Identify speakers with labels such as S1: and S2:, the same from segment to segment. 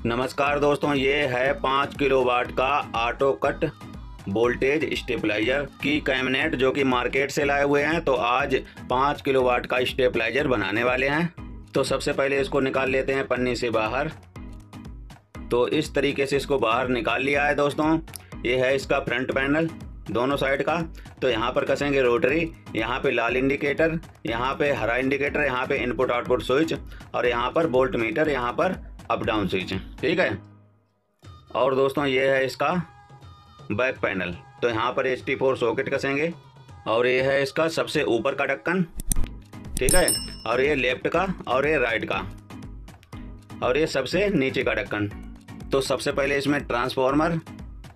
S1: नमस्कार दोस्तों, ये है 5 किलोवाट का ऑटो कट वोल्टेज स्टेबलाइजर की कैबिनेट जो कि मार्केट से लाए हुए हैं। तो आज 5 किलोवाट का स्टेबलाइजर बनाने वाले हैं। तो सबसे पहले इसको निकाल लेते हैं पन्नी से बाहर। तो इस तरीके से इसको बाहर निकाल लिया है दोस्तों। ये है इसका फ्रंट पैनल दोनों साइड का। तो यहाँ पर कसेंगे रोटरी, यहाँ पे लाल इंडिकेटर, यहाँ पे हरा इंडिकेटर, यहाँ पे इनपुट आउटपुट स्विच और यहाँ पर वोल्ट मीटर, यहाँ पर अप डाउन स्विच। ठीक है। और दोस्तों ये है इसका बैक पैनल। तो यहाँ पर HT4 सॉकेट कसेंगे और ये है इसका सबसे ऊपर का ढक्कन। ठीक है। और ये लेफ्ट का और ये राइट का और ये सबसे नीचे का ढक्कन। तो सबसे पहले इसमें ट्रांसफार्मर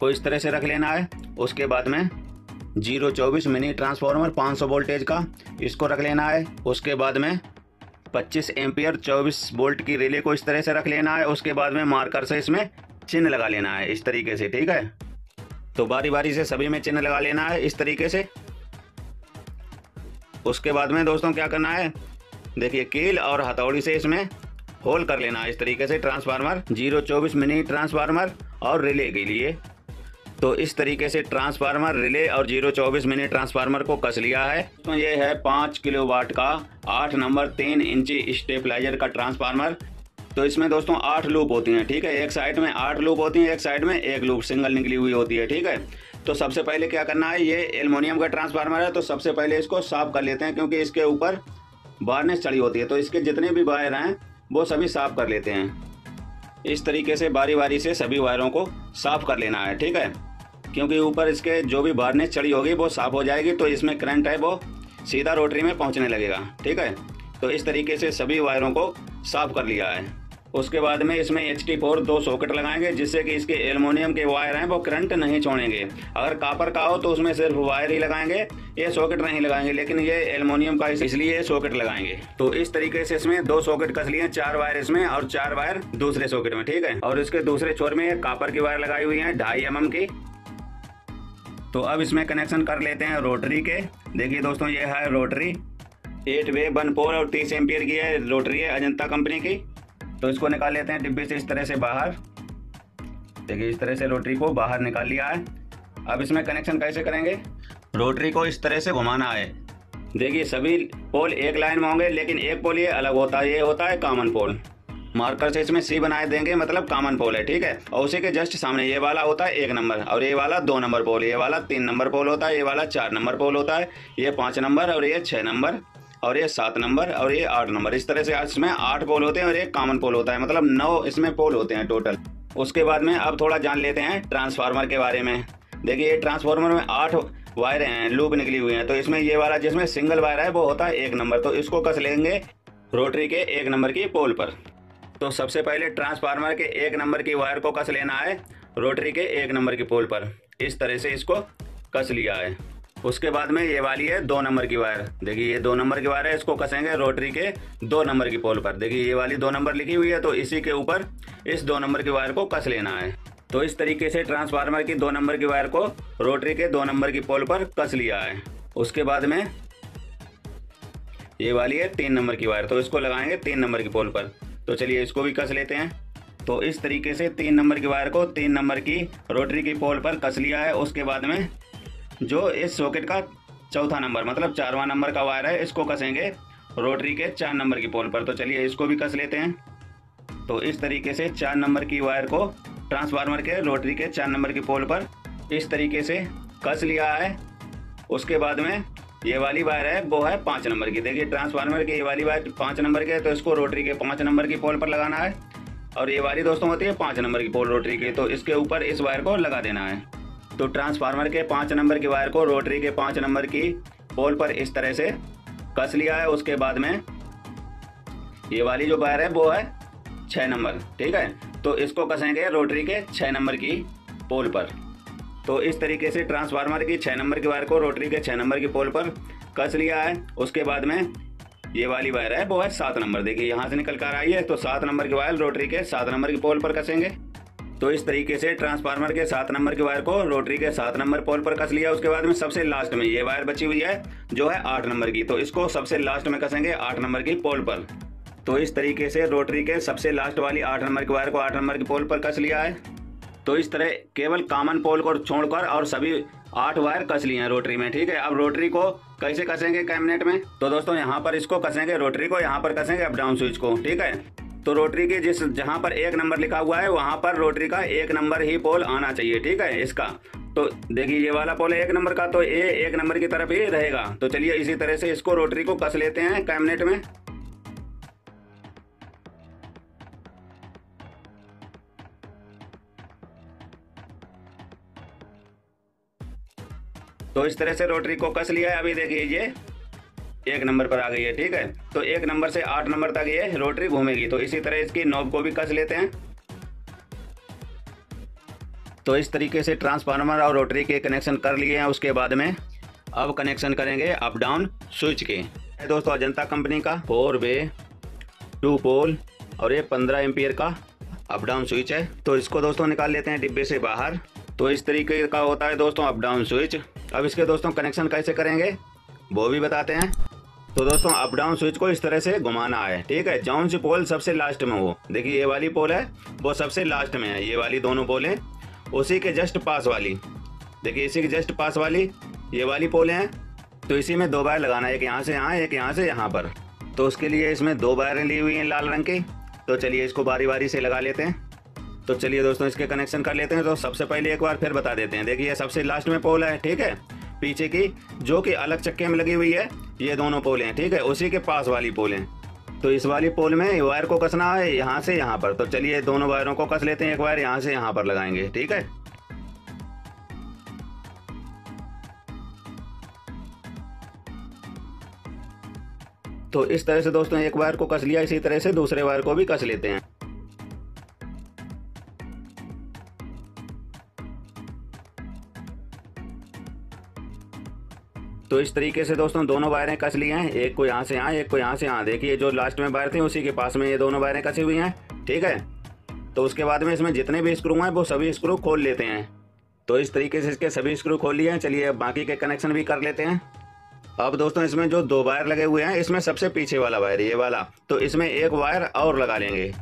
S1: को इस तरह से रख लेना है। उसके बाद में 024 मिनी ट्रांसफार्मर 500 वोल्टेज का इसको रख लेना है। उसके बाद में 25 एम्पियर 24 वोल्ट की रिले को इस तरह से रख लेना है। उसके बाद में मार्कर से इसमें चिन्ह लगा लेना है इस तरीके से। ठीक है। तो बारी बारी से सभी में चिन्ह लगा लेना है इस तरीके से। उसके बाद में दोस्तों क्या करना है, देखिए कील और हथौड़ी से इसमें होल कर लेना है इस तरीके से। ट्रांसफार्मर 024 मिनी ट्रांसफार्मर और रिले के लिए। तो इस तरीके से ट्रांसफार्मर, रिले और 024 मिनी ट्रांसफार्मर को कस लिया है। तो ये है 5 किलोवाट का 8 नंबर 3 इंची स्टेबलाइजर का ट्रांसफार्मर। तो इसमें दोस्तों 8 लूप होती हैं। ठीक है। एक साइड में 8 लूप होती हैं, एक साइड में 1 लूप सिंगल निकली हुई होती है। ठीक है। तो सबसे पहले क्या करना है, ये एल्युमिनियम का ट्रांसफार्मर है। तो सबसे पहले इसको साफ कर लेते हैं क्योंकि इसके ऊपर वायरनेस चढ़ी होती है। तो इसके जितने भी वायर हैं वो सभी साफ कर लेते हैं। इस तरीके से बारी बारी से सभी वायरों को साफ कर लेना है। ठीक है। क्योंकि ऊपर इसके जो भी वायरनेस चढ़ी होगी वो साफ हो जाएगी तो इसमें करंट है वो सीधा रोटरी में पहुंचने लगेगा। ठीक है। तो इस तरीके से सभी वायरों को साफ कर लिया है। उसके बाद में इसमें HT4 2 सॉकेट लगाएंगे जिससे कि इसके एल्युमिनियम के वायर हैं वो करंट नहीं छोड़ेंगे। अगर कापर का हो तो उसमें सिर्फ वायर ही लगाएंगे, ये सॉकेट नहीं लगाएंगे, लेकिन ये एल्युमिनियम का इसलिए सॉकेट लगाएंगे। तो इस तरीके से इसमें 2 सॉकेट कस लिए, 4 वायर इसमें और 4 वायर दूसरे सॉकेट में। ठीक है। और इसके दूसरे छोर में कापर की वायर लगाई हुई है 2.5 mm की। तो अब इसमें कनेक्शन कर लेते हैं रोटरी के। देखिए दोस्तों ये है रोटरी 8 वे 1 पोल और 30 एम्पियर की है रोटरी है अजंता कंपनी की। तो इसको निकाल लेते हैं डिब्बे से इस तरह से बाहर। देखिए इस तरह से रोटरी को बाहर निकाल लिया है। अब इसमें कनेक्शन कैसे करेंगे, रोटरी को इस तरह से घुमाना है। देखिए सभी पोल एक लाइन में होंगे लेकिन एक पोल ये अलग होता है, ये होता है कॉमन पोल। मार्कर से इसमें C बनाए देंगे, मतलब कॉमन पोल है। ठीक है। और उसी के जस्ट सामने ये वाला होता है 1 नंबर और ये वाला 2 नंबर पोल, ये वाला 3 नंबर पोल होता है, ये वाला 4 नंबर पोल होता है, ये 5 नंबर और ये 6 नंबर और ये 7 नंबर और ये 8 नंबर। इस तरह से इसमें 8 पोल होते हैं और एक कॉमन पोल होता है, मतलब 9 इसमें पोल होते हैं टोटल। उसके बाद में अब थोड़ा जान लेते हैं ट्रांसफार्मर के बारे में। देखिए ट्रांसफार्मर में 8 वायर हैं, लूप निकली हुई हैं। तो इसमें ये वाला जिसमें सिंगल वायर है वो होता है 1 नंबर। तो इसको कस लेंगे रोटरी के 1 नंबर की पोल पर। तो सबसे पहले ट्रांसफार्मर के 1 नंबर की वायर को कस लेना है रोटरी के 1 नंबर की पोल पर। इस तरह से इसको कस लिया है। उसके बाद में ये वाली है 2 नंबर की वायर। देखिए ये 2 नंबर की वायर है, इसको कसेंगे रोटरी के 2 नंबर की पोल पर। देखिए ये वाली 2 नंबर लिखी हुई है तो इसी के ऊपर इस 2 नंबर की वायर को कस लेना है। तो इस तरीके से ट्रांसफार्मर की 2 नंबर की वायर को रोटरी के 2 नंबर की पोल पर कस लिया है। उसके बाद में ये वाली है 3 नंबर की वायर, तो इसको लगाएंगे 3 नंबर की पोल पर। तो चलिए इसको भी कस लेते हैं। तो इस तरीके से 3 नंबर की वायर को 3 नंबर की रोटरी की पोल पर कस लिया है। उसके बाद में जो इस सॉकेट का चौथा नंबर मतलब 4वां नंबर का वायर है इसको कसेंगे रोटरी के 4 नंबर की पोल पर। तो चलिए इसको भी कस लेते हैं। तो इस तरीके से 4 नंबर की वायर को ट्रांसफार्मर के रोटरी के 4 नंबर की पोल पर इस तरीके से कस लिया है। उसके बाद में ये वाली वायर है वो है 5 नंबर की। देखिए ट्रांसफार्मर की ये वाली वायर 5 नंबर की है तो इसको रोटरी के 5 नंबर की पोल पर लगाना है। और ये वाली दोस्तों होती है 5 नंबर की पोल रोटरी की, तो इसके ऊपर इस वायर को लगा देना है। तो ट्रांसफार्मर के 5 नंबर की वायर को रोटरी के 5 नंबर की पोल पर इस तरह से कस लिया है। उसके बाद में ये वाली जो वायर है वो है 6 नंबर। ठीक है। तो इसको कसेंगे रोटरी के 6 नंबर की पोल पर। तो इस तरीके से ट्रांसफार्मर की 6 नंबर की वायर को रोटरी के 6 नंबर की पोल पर कस लिया है। उसके बाद में ये वाली वायर है वो है 7 नंबर। देखिए यहाँ से निकल कर आई है तो 7 नंबर की वायर रोटरी के 7 नंबर की पोल पर कसेंगे। तो इस तरीके से ट्रांसफार्मर के 7 नंबर की वायर को रोटरी के 7 नंबर पोल पर कस लिया। उसके बाद में सबसे लास्ट में ये वायर बची हुई है जो है 8 नंबर की, तो इसको सबसे लास्ट में कसेंगे 8 नंबर की पोल पर। तो इस तरीके से रोटरी के सबसे लास्ट वाली 8 नंबर के वायर को 8 नंबर के पोल पर कस लिया है। तो इस तरह केवल कॉमन पोल को छोड़कर और सभी 8 वायर कस लिए हैं रोटरी में। ठीक है, अब रोटरी को कैसे कसेंगे कैबिनेट में, तो दोस्तों यहाँ पर इसको कसेंगे, रोटरी को यहाँ पर कसेंगे अप डाउन स्विच को। ठीक है, तो रोटरी के जहाँ पर 1 नंबर लिखा हुआ है वहाँ पर रोटरी का 1 नंबर ही पोल आना चाहिए। ठीक है, इसका तो देखिए ये वाला पोल है 1 नंबर का, तो ये 1 नंबर की तरफ ही रहेगा। तो चलिए इसी तरह से इसको रोटरी को कस लेते हैं कैबिनेट में। तो इस तरह से रोटरी को कस लिया है। अभी देखिए ये 1 नंबर पर आ गई है। ठीक है, तो 1 नंबर से 8 नंबर तक ये रोटरी घूमेगी। तो इसी तरह इसकी नॉब को भी कस लेते हैं। तो इस तरीके से ट्रांसफार्मर और रोटरी के कनेक्शन कर लिए हैं। उसके बाद में अब कनेक्शन करेंगे अप डाउन स्विच के। दोस्तों अजंता कंपनी का 4 वे 2 पोल और ये 15 एम्पियर का अप डाउन स्विच है। तो इसको दोस्तों निकाल लेते हैं डिब्बे से बाहर। तो इस तरीके का होता है दोस्तों अप डाउन स्विच। अब इसके दोस्तों कनेक्शन कैसे करेंगे वो भी बताते हैं। तो दोस्तों अप डाउन स्विच को इस तरह से घुमाना है। ठीक है, जौन सी पोल सबसे लास्ट में हो, देखिए ये वाली पोल है वो सबसे लास्ट में है, ये वाली दोनों पोल हैं उसी के जस्ट पास वाली, देखिए इसी के जस्ट पास वाली ये वाली पोल हैं। तो इसी में 2 वायर लगाना है, एक यहाँ से यहाँ, एक यहाँ से यहाँ पर। तो उसके लिए इसमें 2 वायरें ली हुई हैं लाल रंग की। तो चलिए इसको बारी बारी से लगा लेते हैं। तो चलिए दोस्तों इसके कनेक्शन कर लेते हैं। तो सबसे पहले एक बार फिर बता देते हैं, देखिए सबसे लास्ट में पोल है। ठीक है, पीछे की जो कि अलग चक्के में लगी हुई है ये दोनों पोल हैं। ठीक है, उसी के पास वाली पोल हैं। तो इस वाली पोल में वायर को कसना है यहाँ से यहाँ पर। तो चलिए दोनों वायरों को कस लेते हैं, एक वायर यहाँ से यहाँ पर लगाएंगे। ठीक है, तो इस तरह से दोस्तों एक वायर को कस लिया, इसी तरह से दूसरे वायर को भी कस लेते हैं। तो इस तरीके से दोस्तों दोनों वायरें कस ली हैं, एक को यहाँ से यहाँ, एक को यहाँ से यहाँ। देखिए जो लास्ट में वायर थी उसी के पास में ये दोनों वायरें कसी हुई हैं। ठीक है, तो उसके बाद में इसमें जितने भी स्क्रू हैं वो सभी स्क्रू खोल लेते हैं। तो इस तरीके से इसके सभी स्क्रू खोल लिए हैं। चलिए अब बाकी के कनेक्शन भी कर लेते हैं। अब दोस्तों इसमें जो 2 वायर लगे हुए हैं, इसमें सबसे पीछे वाला वायर ये वाला, तो इसमें एक वायर और लगा लेंगे।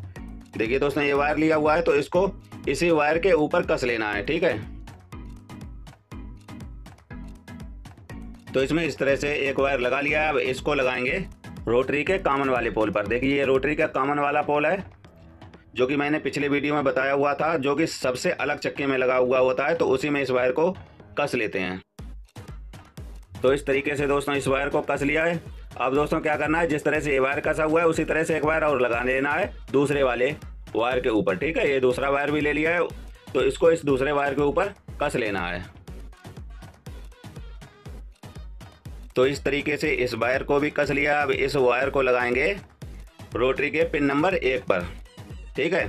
S1: देखिए दोस्तों ये वायर लिया हुआ है तो इसको इसी वायर के ऊपर कस लेना है। ठीक है, तो इसमें इस तरह से एक वायर लगा लिया है। अब इसको लगाएंगे रोटरी के कॉमन वाले पोल पर। देखिए ये रोटरी का कॉमन वाला पोल है जो कि मैंने पिछले वीडियो में बताया हुआ था, जो कि सबसे अलग चक्के में लगा हुआ होता है। तो उसी में इस वायर को कस लेते हैं। तो इस तरीके से दोस्तों इस वायर को कस लिया है। अब दोस्तों क्या करना है, जिस तरह से ये वायर कसा हुआ है उसी तरह से एक वायर और लगा लेना है दूसरे वाले वायर के ऊपर। ठीक है, ये दूसरा वायर भी ले लिया है तो इसको इस दूसरे वायर के ऊपर कस लेना है। तो इस तरीके से इस वायर को भी कस लिया। अब इस वायर को लगाएंगे रोटरी के पिन नंबर 1 पर। ठीक है,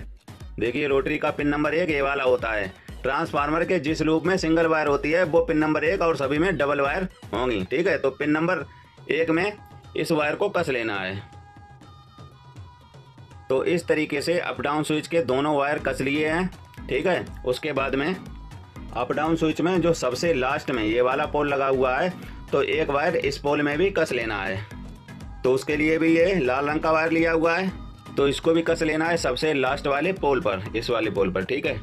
S1: देखिए रोटरी का पिन नंबर 1 ये वाला होता है। ट्रांसफार्मर के जिस लूप में सिंगल वायर होती है वो पिन नंबर 1 और सभी में डबल वायर होंगी। ठीक है, तो पिन नंबर 1 में इस वायर को कस लेना है। तो इस तरीके से अप डाउन स्विच के दोनों वायर कस लिए हैं। ठीक है, उसके बाद में अप डाउन स्विच में जो सबसे लास्ट में ये वाला पोल लगा हुआ है तो एक वायर इस पोल में भी कस लेना है। तो उसके लिए भी ये लाल रंग का वायर लिया हुआ है तो इसको भी कस लेना है सबसे लास्ट वाले पोल पर, इस वाले पोल पर। ठीक है,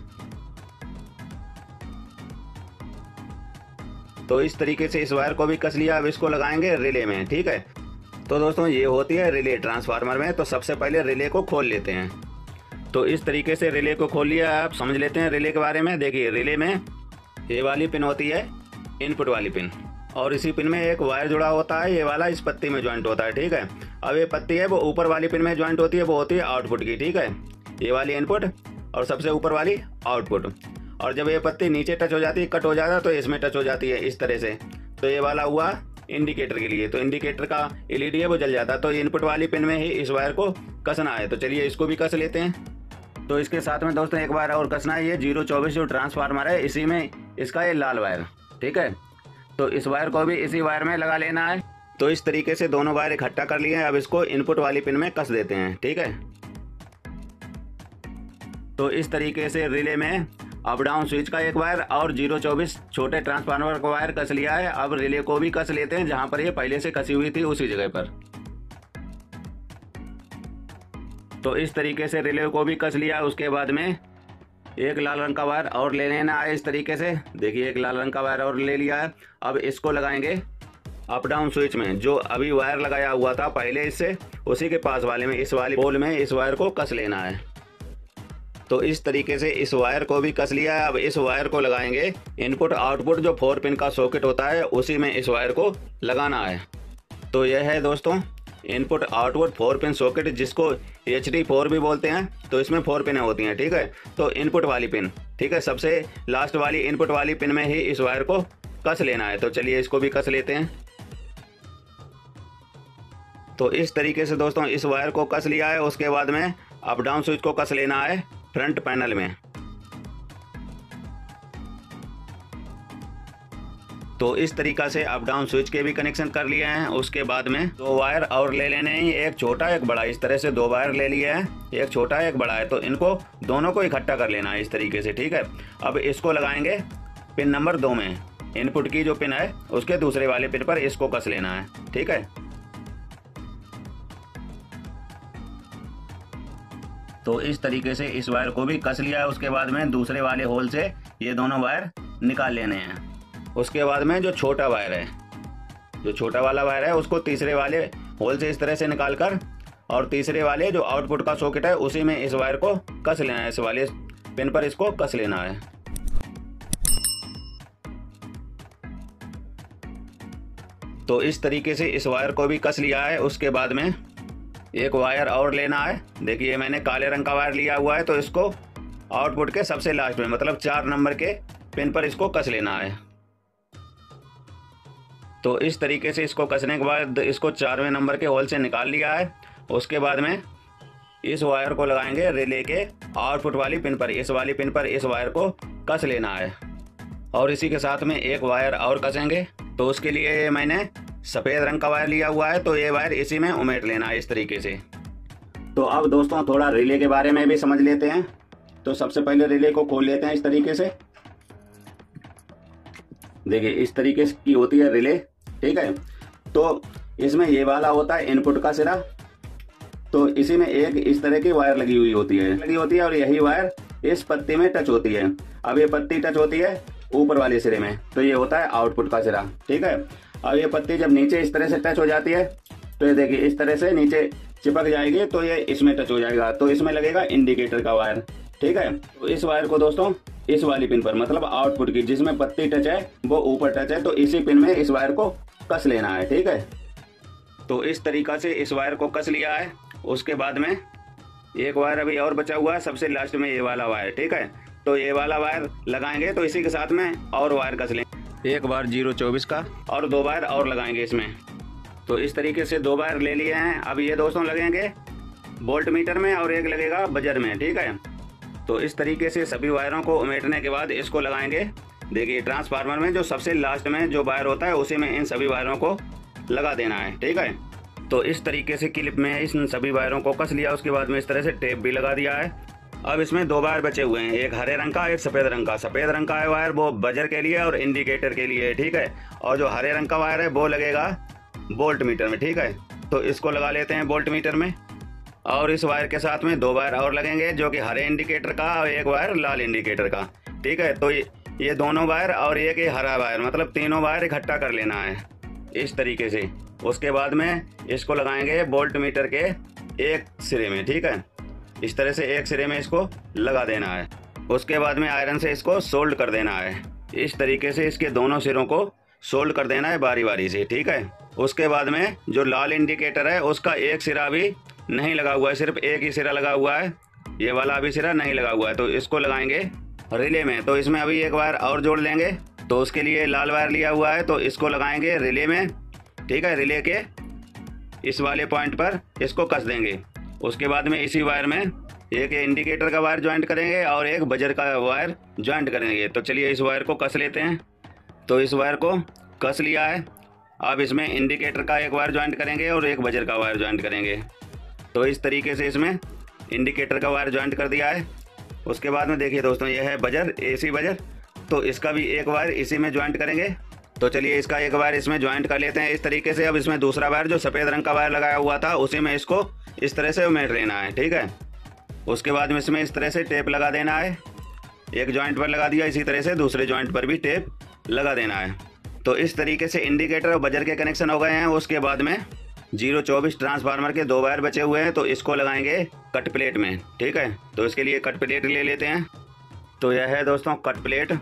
S1: तो इस तरीके से इस वायर को भी कस लिया। अब इसको लगाएंगे रिले में। ठीक है, तो दोस्तों ये होती है रिले ट्रांसफार्मर में। तो सबसे पहले रिले को खोल लेते हैं। तो इस तरीके से रिले को खोल लिया। आप समझ लेते हैं रिले के बारे में। देखिए रिले में ये वाली पिन होती है इनपुट वाली पिन, और इसी पिन में एक वायर जुड़ा होता है, ये वाला इस पत्ती में ज्वाइंट होता है। ठीक है, अब ये पत्ती है वो ऊपर वाली पिन में ज्वाइंट होती है, वो होती है आउटपुट की। ठीक है, ये वाली इनपुट और सबसे ऊपर वाली आउटपुट। और जब ये पत्ती नीचे टच हो जाती है, कट हो जाता है, तो इसमें टच हो जाती है इस तरह से। तो ये वाला हुआ इंडिकेटर के लिए, तो इंडिकेटर का एलईडी है वो जल जाता है। तो इनपुट वाली पिन में ही इस वायर को कसना है। तो चलिए इसको भी कस लेते हैं। तो इसके साथ में दोस्तों एक वायर और कसना है, ये 024 जो ट्रांसफार्मर है इसी में इसका ये लाल वायर। ठीक है, तो इस वायर को भी इसी वायर में लगा लेना है। तो इस तरीके से दोनों वायर इकट्ठा कर लिए हैं। अब इसको इनपुट वाली पिन में कस देते हैं। ठीक है, तो इस तरीके से रिले में अप डाउन स्विच का एक वायर और 024 छोटे ट्रांसफार्मर का वायर कस लिया है। अब रिले को भी कस लेते हैं जहां पर ये पहले से कसी हुई थी उसी जगह पर। तो इस तरीके से रिले को भी कस लिया। उसके बाद में एक लाल रंग का वायर और ले लेना है इस तरीके से। देखिए एक लाल रंग का वायर और ले लिया है। अब इसको लगाएंगे अप डाउन स्विच में, जो अभी वायर लगाया हुआ था पहले इससे, उसी के पास वाले में, इस वाली पोल में इस वायर को कस लेना है। तो इस तरीके से इस वायर को भी कस लिया है। अब इस वायर को लगाएंगे इनपुट आउटपुट जो 4 पिन का सॉकेट होता है, उसी में इस वायर को लगाना है। तो यह है दोस्तों इनपुट आउटपुट 4 पिन सॉकेट, जिसको HD4 भी बोलते हैं। तो इसमें 4 पिनें होती हैं, ठीक है। तो इनपुट वाली पिन, ठीक है, सबसे लास्ट वाली इनपुट वाली पिन में ही इस वायर को कस लेना है। तो चलिए इसको भी कस लेते हैं। तो इस तरीके से दोस्तों इस वायर को कस लिया है। उसके बाद में अप डाउन स्विच को कस लेना है फ्रंट पैनल में। तो इस तरीका से अप डाउन स्विच के भी कनेक्शन कर लिए हैं। उसके बाद में 2 वायर और ले लेने हैं, एक छोटा एक बड़ा। इस तरह से 2 वायर ले लिए हैं, एक छोटा एक बड़ा है। तो इनको दोनों को इकट्ठा कर लेना है इस तरीके से, ठीक है। अब इसको लगाएंगे पिन नंबर 2 में। इनपुट की जो पिन है उसके दूसरे वाले पिन पर इसको कस लेना है, ठीक है। तो इस तरीके से इस वायर को भी कस लिया है। उसके बाद में दूसरे वाले होल से ये दोनों वायर निकाल लेने हैं। उसके बाद में जो छोटा वायर है, जो छोटा वाला वायर है, उसको तीसरे वाले होल से इस तरह से निकाल कर, और तीसरे वाले जो आउटपुट का सॉकेट है उसी में इस वायर को कस लेना है। इस वाले पिन पर इसको कस लेना है। तो इस तरीके से इस वायर को भी कस लिया है। उसके बाद में एक वायर और लेना है। देखिए मैंने काले रंग का वायर लिया हुआ है, तो इसको आउटपुट के सबसे लास्ट में, मतलब 4 नंबर के पिन पर इसको कस लेना है। तो इस तरीके से इसको कसने के बाद इसको 4वें नंबर के होल से निकाल लिया है। उसके बाद में इस वायर को लगाएंगे रिले के आउटपुट वाली पिन पर। इस वाली पिन पर इस वायर को कस लेना है, और इसी के साथ में एक वायर और कसेंगे। तो उसके लिए मैंने सफ़ेद रंग का वायर लिया हुआ है, तो ये वायर इसी में उमेट लेना है इस तरीके से। तो अब दोस्तों थोड़ा रिले के बारे में भी समझ लेते हैं। तो सबसे पहले रिले को खोल लेते हैं इस तरीके से। देखिए इस तरीके की होती है रिले, ठीक है। तो इसमें ये वाला होता है इनपुट का सिरा। तो इसी में एक इस तरह की वायर लगी हुई होती है और यही वायर इस पत्ती में टच होती है। अब ये पत्ती टच होती है ऊपर वाले सिरे में, तो ये होता है आउटपुट का सिरा, ठीक है। अब ये पत्ती जब नीचे इस तरह से टच हो जाती है, तो ये देखिए इस तरह से नीचे चिपक जाएगी, तो ये इसमें टच हो जाएगा। तो इसमें लगेगा इंडिकेटर का वायर, ठीक है। तो इस वायर को दोस्तों इस वाली पिन पर, मतलब आउटपुट की जिसमें पत्ती टच है वो ऊपर टच है, तो इसी पिन में इस वायर को कस लेना है, ठीक है। तो इस तरीका से इस वायर को कस लिया है। उसके बाद में एक वायर अभी और बचा हुआ है सबसे लास्ट में, ये वाला वायर, ठीक है। तो ये वाला वायर लगाएंगे, तो इसी के साथ में और वायर कस लें, एक बार 024 का, और 2 वायर और लगाएंगे इसमें। तो इस तरीके से 2 वायर ले लिए हैं। अब ये दोस्तों लगेंगे वोल्ट मीटर में और एक लगेगा बजर में, ठीक है। तो इस तरीके से सभी वायरों को उमेटने के बाद इसको लगाएंगे। देखिए ट्रांसफार्मर में जो सबसे लास्ट में जो वायर होता है उसी में इन सभी वायरों को लगा देना है, ठीक है। तो इस तरीके से क्लिप में इन सभी वायरों को कस लिया। उसके बाद में इस तरह से टेप भी लगा दिया है। अब इसमें 2 वायर बचे हुए हैं, एक हरे रंग का, एक सफ़ेद रंग का। सफ़ेद रंग का है वायर वो बजर के लिए और इंडिकेटर के लिए, ठीक है। और जो हरे रंग का वायर है वो लगेगा वोल्ट मीटर में, ठीक है। तो इसको लगा लेते हैं वोल्ट मीटर में। और इस वायर के साथ में 2 वायर और लगेंगे, जो कि हरे इंडिकेटर का और एक वायर लाल इंडिकेटर का, ठीक है। तो ये दोनों वायर और एक ये हरा वायर, मतलब तीनों वायर इकट्ठा कर लेना है इस तरीके से। उसके बाद में इसको लगाएंगे वोल्ट मीटर के एक सिरे में, ठीक है। इस तरह से एक सिरे में इसको लगा देना है। उसके बाद में आयरन से इसको सोल्ड कर देना है। इस तरीके से इसके दोनों सिरों को सोल्ड कर देना है बारी बारी से, ठीक है। उसके बाद में जो लाल इंडिकेटर है उसका एक सिरा भी नहीं लगा हुआ है, सिर्फ एक ही सिरा लगा हुआ है, ये वाला अभी सिरा नहीं लगा हुआ है। तो इसको लगाएंगे रिले में। तो इसमें अभी एक वायर और जोड़ लेंगे। तो उसके लिए लाल वायर लिया हुआ है, तो इसको लगाएंगे रिले में, ठीक है। रिले के इस वाले पॉइंट पर इसको कस देंगे। उसके बाद में इसी वायर में एक इंडिकेटर का वायर ज्वाइंट करेंगे और एक बजर का वायर ज्वाइंट करेंगे। तो चलिए इस वायर को कस लेते हैं। तो इस वायर को कस लिया है। अब इसमें इंडिकेटर का एक वायर ज्वाइंट करेंगे और एक बजर का वायर ज्वाइंट करेंगे। तो इस तरीके से इसमें इंडिकेटर का वायर ज्वाइंट कर दिया है। उसके बाद में देखिए दोस्तों ये है बजर, AC बजर, तो इसका भी एक वायर इसी में ज्वाइंट करेंगे। तो चलिए इसका एक वायर इसमें ज्वाइंट कर लेते हैं इस तरीके से। अब इसमें दूसरा वायर जो सफ़ेद रंग का वायर लगाया हुआ था उसी में इसको इस तरह से उमेट लेना है, ठीक है। उसके बाद में इसमें इस तरह से टेप लगा देना है। एक जॉइंट पर लगा दिया, इसी तरह से दूसरे जॉइंट पर भी टेप लगा देना है। तो इस तरीके से इंडिकेटर और बजर के कनेक्शन हो गए हैं। उसके बाद में 024 ट्रांसफार्मर के 2 वायर बचे हुए हैं, तो इसको लगाएंगे कट प्लेट में, ठीक है। तो इसके लिए कट प्लेट ले लेते हैं। तो यह है दोस्तों कट प्लेट।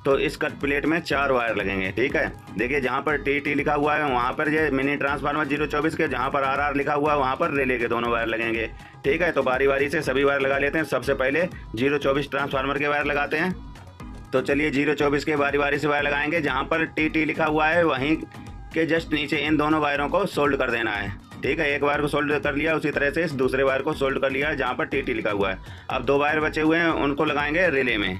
S1: तो इस कट प्लेट में 4 वायर लगेंगे, ठीक है। देखिए जहाँ पर TT लिखा हुआ है वहाँ पर ये मिनी ट्रांसफार्मर 024 के, जहाँ पर RR लिखा हुआ है वहाँ पर रिले के दोनों वायर लगेंगे, ठीक है। तो बारी बारी से सभी वायर लगा लेते हैं। सबसे पहले 024 ट्रांसफार्मर के वायर लगाते हैं। तो चलिए 024 के बारी बारी से वायर लगाएंगे। जहाँ पर TT लिखा हुआ है वहीं के जस्ट नीचे इन दोनों वायरों को सोल्ड कर देना है, ठीक है। एक वायर को सोल्ड कर लिया, उसी तरह से इस दूसरे वायर को सोल्ड कर लिया जहाँ पर TT लिखा हुआ है। अब 2 वायर बचे हुए हैं, उनको लगाएंगे रिले में।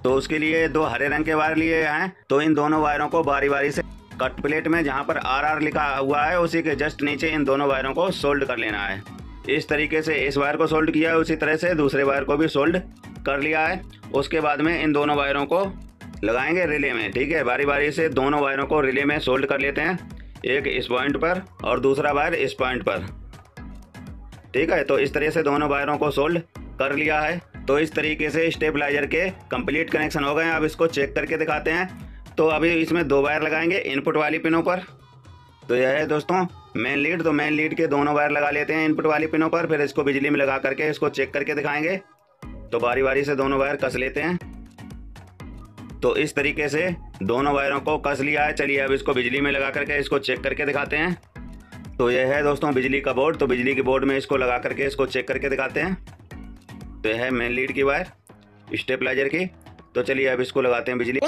S1: तो उसके लिए 2 हरे रंग के वायर लिए हैं। तो इन दोनों वायरों को बारी बारी से कट प्लेट में जहाँ पर RR लिखा हुआ है उसी के जस्ट नीचे इन दोनों वायरों को सोल्ड कर लेना है। इस तरीके से इस वायर को सोल्ड किया है, उसी तरह से दूसरे वायर को भी सोल्ड कर लिया है। उसके बाद में इन दोनों वायरों को लगाएंगे रिले में, ठीक है। बारी बारी से दोनों वायरों को रिले में सोल्ड कर लेते हैं, एक इस पॉइंट पर और दूसरा वायर इस पॉइंट पर, ठीक है। तो इस तरह से दोनों वायरों को सोल्ड कर लिया है। तो इस तरीके से स्टेबलाइजर के कंप्लीट कनेक्शन हो गए हैं। अब इसको चेक करके दिखाते हैं। तो अभी इसमें 2 वायर लगाएंगे इनपुट वाली पिनों पर। तो यह है दोस्तों मेन लीड। तो मेन लीड के दोनों वायर लगा लेते हैं इनपुट वाली पिनों पर, फिर इसको बिजली में लगा करके इसको चेक करके दिखाएंगे। तो बारी बारी से दोनों वायर कस लेते हैं। तो इस तरीके से दोनों वायरों को कस लिया है। चलिए अब इसको बिजली में लगा करके इसको चेक करके दिखाते हैं। तो यह है दोस्तों बिजली का बोर्ड। तो बिजली के बोर्ड में इसको लगा करके इसको चेक करके दिखाते हैं। तो यह है मेन लीड की वायर स्टेबलाइजर की। तो चलिए अब इसको लगाते हैं बिजली।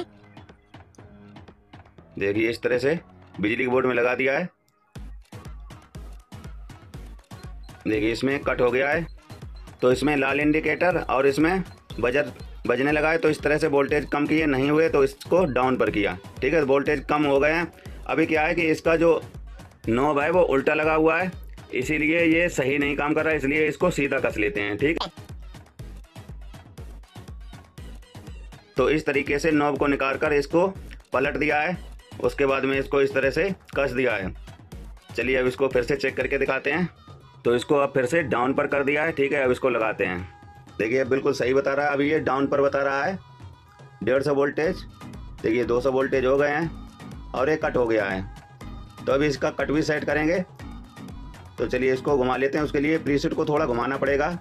S1: देखिए इस तरह से बिजली के बोर्ड में लगा दिया है। देखिए इसमें कट हो गया है। तो इसमें लाल इंडिकेटर और इसमें बजर बजने लगा है। तो इस तरह से वोल्टेज कम किए, नहीं हुए तो इसको डाउन पर किया, ठीक है। वोल्टेज कम हो गए हैं। अभी क्या है कि इसका जो नॉब है वो उल्टा लगा हुआ है, इसीलिए ये सही नहीं काम कर रहा है, इसलिए इसको सीधा कस लेते हैं, ठीक। तो इस तरीके से नॉब को निकाल कर इसको पलट दिया है। उसके बाद में इसको इस तरह से कस दिया है। चलिए अब इसको फिर से चेक करके दिखाते हैं। तो इसको अब फिर से डाउन पर कर दिया है, ठीक है। अब इसको लगाते हैं। देखिए बिल्कुल सही बता रहा है। अभी ये डाउन पर बता रहा है 150 वोल्टेज। देखिए 200 वोल्टेज हो गए हैं और ये कट हो गया है। तो अभी इसका कट भी सेट करेंगे। तो चलिए इसको घुमा लेते हैं। उसके लिए प्रीसेट को थोड़ा घुमाना पड़ेगा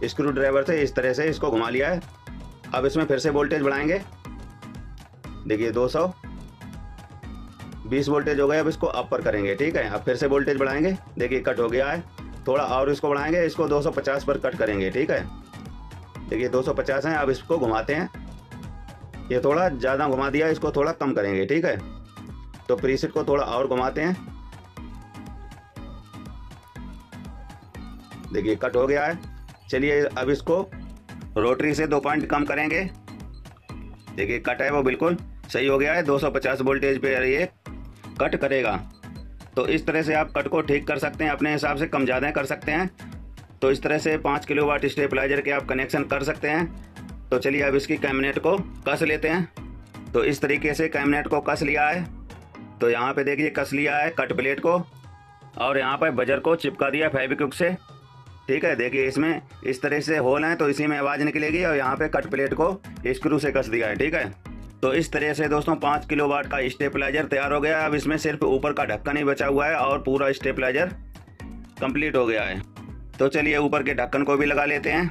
S1: स्क्रू ड्राइवर से। इस तरह से इसको घुमा लिया है। अब इसमें फिर से वोल्टेज बढ़ाएंगे। देखिए 220 वोल्टेज हो गए। अब इसको अप पर करेंगे, ठीक है। अब फिर से वोल्टेज बढ़ाएंगे। देखिए कट हो गया है, थोड़ा और इसको बढ़ाएंगे। इसको 250 पर कट करेंगे, ठीक है। देखिए 250 है। अब इसको घुमाते हैं। ये थोड़ा ज़्यादा घुमा दिया, इसको थोड़ा कम करेंगे, ठीक है। तो प्रीसेट को थोड़ा और घुमाते हैं। देखिए कट हो गया है। चलिए अब इसको रोटरी से 2 पॉइंट कम करेंगे। देखिए कट है वो बिल्कुल सही हो गया है। 250 वोल्टेज पे ये कट करेगा। तो इस तरह से आप कट को ठीक कर सकते हैं, अपने हिसाब से कम ज़्यादा कर सकते हैं। तो इस तरह से 5 किलोवाट स्टेबलाइजर के आप कनेक्शन कर सकते हैं। तो चलिए अब इसकी कैबिनेट को कस लेते हैं। तो इस तरीके से कैबिनेट को कस लिया है। तो यहाँ पे देखिए कस लिया है कट प्लेट को, और यहाँ पर बजर को चिपका दिया फेविक्विक से, ठीक है। देखिए इसमें इस तरह से होल हैं, तो इसी में आवाज़ निकलेगी। और यहाँ पे कट प्लेट को स्क्रू से कस दिया है, ठीक है। तो इस तरह से दोस्तों 5 किलोवाट का स्टेबलाइजर तैयार हो गया। अब इसमें सिर्फ ऊपर का ढक्कन ही बचा हुआ है और पूरा स्टेबलाइजर कंप्लीट हो गया है। तो चलिए ऊपर के ढक्कन को भी लगा लेते हैं।